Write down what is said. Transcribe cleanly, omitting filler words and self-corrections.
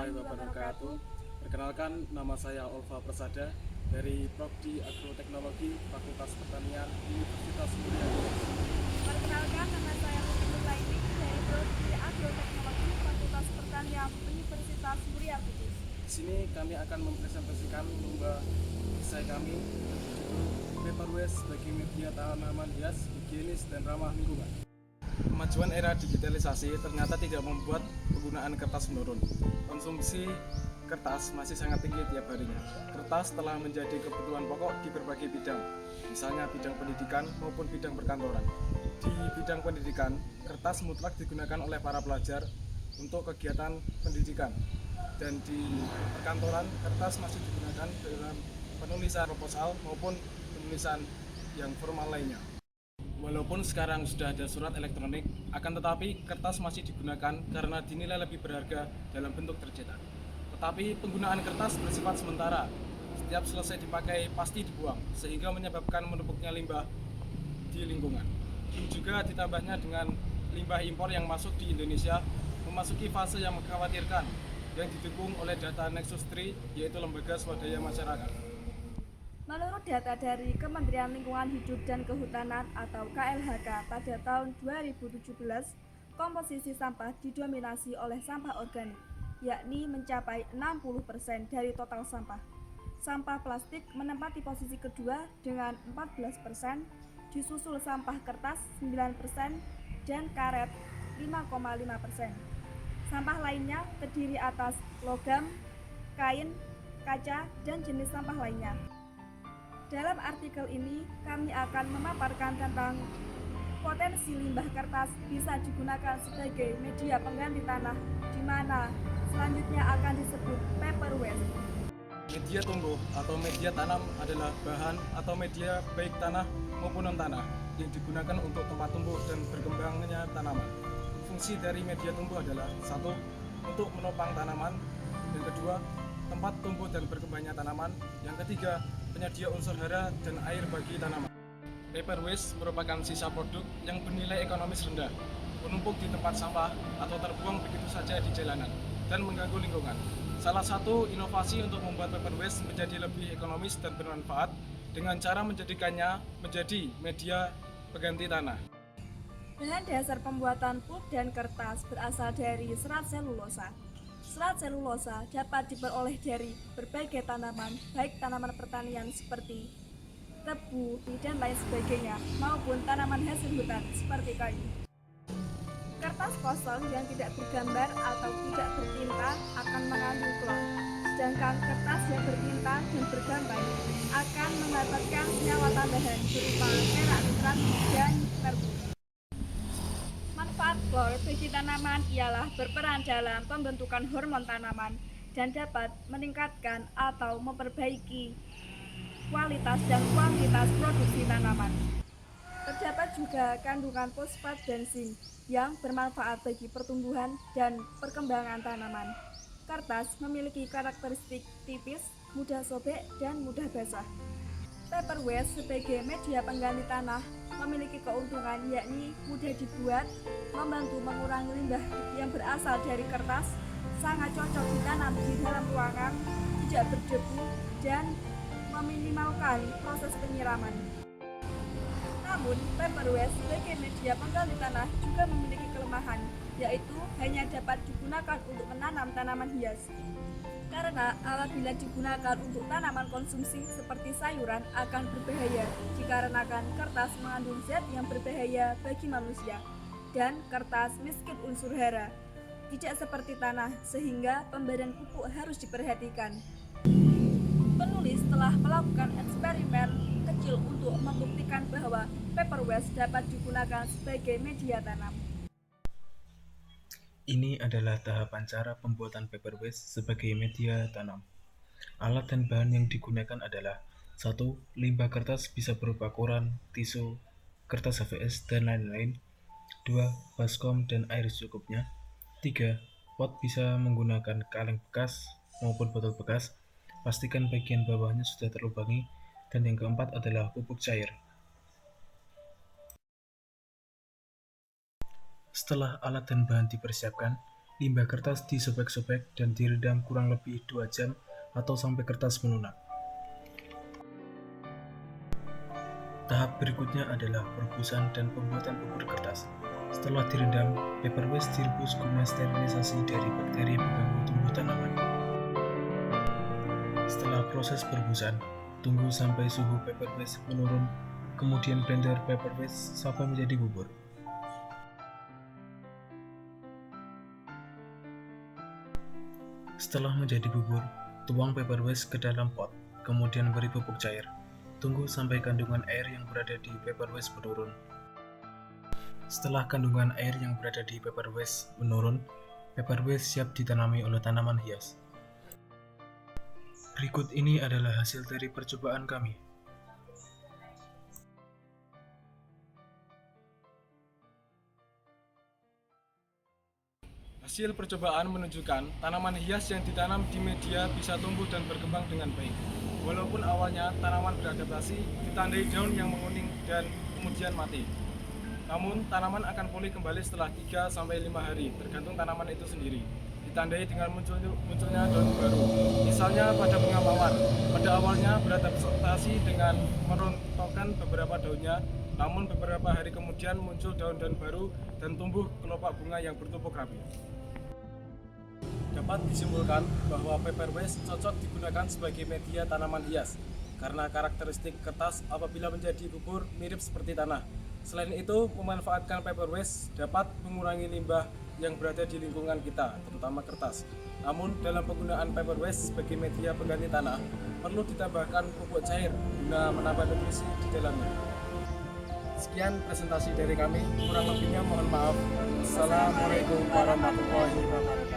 warahmatullahi wabarakatuh. Perkenalkan, nama saya Olva Persada dari Prodi Agroteknologi Fakultas Pertanian Universitas Muria. Perkenalkan, nama saya Putri Nurlaini dari Prodi Agroteknologi Fakultas Pertanian Universitas Muria Kudus. Di sini kami akan mempresentasikan lomba esai kami berjudul Paper Waste sebagai media tanaman hias, higienis dan ramah lingkungan. Kemajuan era digitalisasi ternyata tidak membuat penggunaan kertas menurun. Konsumsi kertas masih sangat tinggi tiap harinya. Kertas telah menjadi kebutuhan pokok di berbagai bidang, misalnya bidang pendidikan maupun bidang perkantoran. Di bidang pendidikan, kertas mutlak digunakan oleh para pelajar untuk kegiatan pendidikan. Dan di perkantoran, kertas masih digunakan dalam penulisan proposal maupun penulisan yang formal lainnya. Walaupun sekarang sudah ada surat elektronik, akan tetapi kertas masih digunakan karena dinilai lebih berharga dalam bentuk tercetak. Tetapi penggunaan kertas bersifat sementara. Setiap selesai dipakai pasti dibuang, sehingga menyebabkan menumpuknya limbah di lingkungan. Juga ditambahnya dengan limbah impor yang masuk di Indonesia memasuki fase yang mengkhawatirkan yang didukung oleh data Nexus 3, yaitu Lembaga Swadaya Masyarakat. Menurut data dari Kementerian Lingkungan Hidup dan Kehutanan atau KLHK pada tahun 2017, komposisi sampah didominasi oleh sampah organik, yakni mencapai 60% dari total sampah. Sampah plastik menempati posisi kedua dengan 14%, disusul sampah kertas 9% dan karet 5,5%. Sampah lainnya terdiri atas logam, kain, kaca, dan jenis sampah lainnya. Dalam artikel ini, kami akan memaparkan tentang potensi limbah kertas bisa digunakan sebagai media pengganti tanah, di mana selanjutnya akan disebut paper waste. Media tumbuh atau media tanam adalah bahan atau media baik tanah maupun non-tanah yang digunakan untuk tempat tumbuh dan berkembangnya tanaman. Fungsi dari media tumbuh adalah satu, untuk menopang tanaman, yang kedua, tempat tumbuh dan berkembangnya tanaman, yang ketiga, penyedia unsur hara dan air bagi tanaman. Paper waste merupakan sisa produk yang bernilai ekonomis rendah, menumpuk di tempat sampah atau terbuang begitu saja di jalanan, dan mengganggu lingkungan. Salah satu inovasi untuk membuat paper waste menjadi lebih ekonomis dan bermanfaat dengan cara menjadikannya menjadi media pengganti tanah. Bahan dasar pembuatan pulp dan kertas berasal dari serat selulosa. Serat selulosa dapat diperoleh dari berbagai tanaman, baik tanaman pertanian seperti tebu, dan lain sebagainya, maupun tanaman hasil hutan seperti kayu. Kertas kosong yang tidak bergambar atau tidak bertinta akan mengandung klor, sedangkan kertas yang bertinta dan bergambar akan mendapatkan senyawa tambahan berupa perak nitrat dan merkuri. Manfaat klor bagi tanaman ialah berperan dalam pembentukan hormon tanaman dan dapat meningkatkan atau memperbaiki kualitas dan kuantitas produksi tanaman. Terdapat juga kandungan fosfat dan zinc yang bermanfaat bagi pertumbuhan dan perkembangan tanaman. Kertas memiliki karakteristik tipis, mudah sobek, dan mudah basah. Paper waste sebagai media pengganti tanah memiliki keuntungan yakni mudah dibuat, membantu mengurangi limbah yang berasal dari kertas, sangat cocok ditanam di dalam ruangan, tidak berdebu, dan meminimalkan proses penyiraman. Namun, paper waste sebagai media pengganti tanah juga memiliki kelemahan, yaitu hanya dapat digunakan untuk menanam tanaman hias. Karena apabila digunakan untuk tanaman konsumsi seperti sayuran akan berbahaya dikarenakan kertas mengandung zat yang berbahaya bagi manusia dan kertas miskin unsur hara. Tidak seperti tanah sehingga pemberian pupuk harus diperhatikan. Penulis telah melakukan eksperimen kecil untuk membuktikan bahwa paper waste dapat digunakan sebagai media tanam. Ini adalah tahapan cara pembuatan paper waste sebagai media tanam. Alat dan bahan yang digunakan adalah 1. Limbah kertas bisa berupa koran, tisu, kertas HVS, dan lain-lain. 2. Baskom dan air secukupnya. 3. Pot bisa menggunakan kaleng bekas maupun botol bekas. Pastikan bagian bawahnya sudah terlubangi. Dan yang keempat adalah pupuk cair. Setelah alat dan bahan dipersiapkan, Limbah kertas disobek-sobek dan direndam kurang lebih 2 jam atau sampai kertas melunak. Tahap berikutnya adalah perebusan dan pembuatan bubur kertas. Setelah direndam, paper waste direbus guna sterilisasi dari bakteri pengganggu tumbuh tanaman. Setelah proses perebusan, tunggu sampai suhu paper waste menurun, kemudian blender paper waste sampai menjadi bubur. Setelah menjadi bubur, tuang paper waste ke dalam pot, kemudian beri pupuk cair. Tunggu sampai kandungan air yang berada di paper waste menurun. Setelah kandungan air yang berada di paper waste menurun, paper waste siap ditanami oleh tanaman hias. Berikut ini adalah hasil dari percobaan kami. Hasil percobaan menunjukkan tanaman hias yang ditanam di media bisa tumbuh dan berkembang dengan baik. Walaupun awalnya tanaman beradaptasi ditandai daun yang menguning dan kemudian mati. Namun tanaman akan pulih kembali setelah 3-5 hari, tergantung tanaman itu sendiri. Ditandai dengan munculnya daun baru. Misalnya pada bunga mawar, pada awalnya beradaptasi dengan merontokkan beberapa daunnya, namun beberapa hari kemudian muncul daun-daun baru dan tumbuh kelopak bunga yang bertumpuk rapi. Dapat disimpulkan bahwa paper waste cocok digunakan sebagai media tanaman hias karena karakteristik kertas apabila menjadi bubur mirip seperti tanah. Selain itu, memanfaatkan paper waste dapat mengurangi limbah yang berada di lingkungan kita, terutama kertas. Namun, dalam penggunaan paper waste sebagai media pengganti tanah, perlu ditambahkan pupuk cair guna menambah nutrisi di dalamnya. Sekian presentasi dari kami, kurang lebihnya mohon maaf. Assalamualaikum warahmatullahi wabarakatuh.